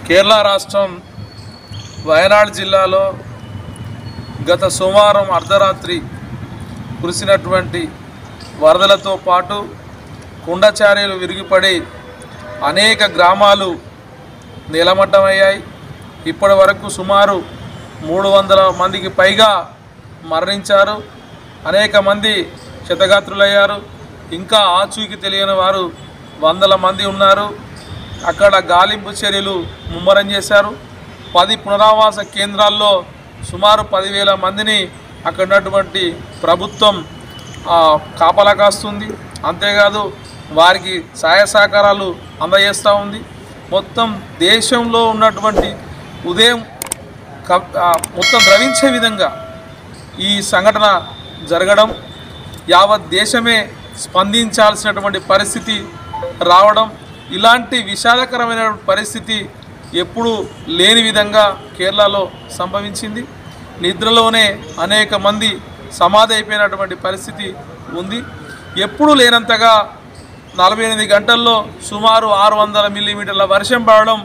కేరళ రాష్ట్రం వయనాడ్ జిల్లాలో గత సోమవారం అర్ధరాత్రి కురిసినటువంటి వరదలతో పాటు కుండచార్యలు విరిగిపడి అనేక గ్రామాలు నేలమట్టమయ్యాయి. ఇప్పటి వరకు సుమారు 300 మందికి పైగా మరణించారు. అనేక మంది క్షతగాత్రులయ్యారు. ఇంకా ఆచూకీ తెలియని వారు వందల మంది ఉన్నారు. అక్కడ గాలింపు చర్యలు ముమ్మరం చేశారు. 10 పునరావాస కేంద్రాల్లో సుమారు 10,000 మందిని అక్కడ ఉన్నటువంటి ప్రభుత్వం కాపలా కాస్తుంది. అంతేకాదు వారికి సహాయ సహకారాలు అందజేస్తూ ఉంది. మొత్తం దేశంలో ఉన్నటువంటి ఉదయం మొత్తం ద్రవించే విధంగా ఈ సంఘటన జరగడం, యావత్ దేశమే స్పందించాల్సినటువంటి పరిస్థితి రావడం, ఇలాంటి విషాదకరమైన పరిస్థితి ఎప్పుడు లేని విధంగా కేరళలో సంభవించింది. నిద్రలోనే అనేక మంది సమాధి అయిపోయినటువంటి పరిస్థితి ఉంది. ఎప్పుడు లేనంతగా 48 గంటల్లో సుమారు 600 మిల్లీమీటర్ల వర్షం పడడం,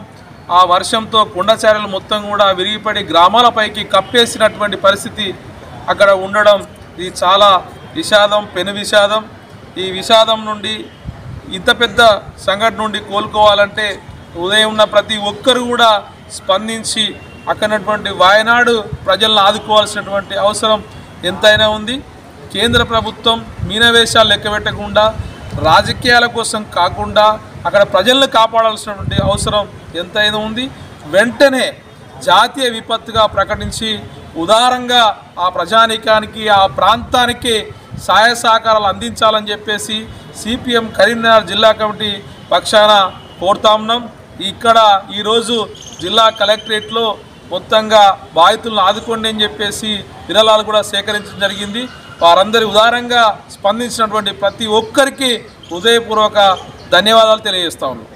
ఆ వర్షంతో కుండచార్యలు మొత్తం కూడా విరిగిపడి గ్రామాలపైకి కప్పేసినటువంటి పరిస్థితి అక్కడ ఉండడం, ఇది చాలా విషాదం, పెను విషాదం. ఈ విషాదం నుండి, ఇంత పెద్ద సంఘటన నుండి కోలుకోవాలంటే ఉదయం ఉన్న ప్రతి ఒక్కరు కూడా స్పందించి అక్కడటువంటి వాయనాడు ప్రజలను ఆదుకోవాల్సినటువంటి అవసరం ఎంతైనా ఉంది. కేంద్ర ప్రభుత్వం మీనవేశాలు లెక్కబెట్టకుండా, రాజకీయాల కోసం కాకుండా అక్కడ ప్రజలను కాపాడాల్సినటువంటి అవసరం ఎంతైనా ఉంది. వెంటనే జాతీయ విపత్తుగా ప్రకటించి ఉదారంగా ఆ ప్రజానీకానికి, ఆ ప్రాంతానికి సహాయ సహకారాలు అందించాలని చెప్పేసి సిపిఎం కరీంనగర్ జిల్లా కమిటీ పక్షాన కోరుతా ఉన్నాం. ఇక్కడ ఈరోజు జిల్లా కలెక్టరేట్లో మొత్తంగా బాధితులను ఆదుకోండి అని చెప్పేసి విరాళాలు కూడా సేకరించడం జరిగింది. వారందరి ఉదారంగా స్పందించినటువంటి ప్రతి ఒక్కరికి హృదయపూర్వక ధన్యవాదాలు తెలియజేస్తా ఉన్నాం.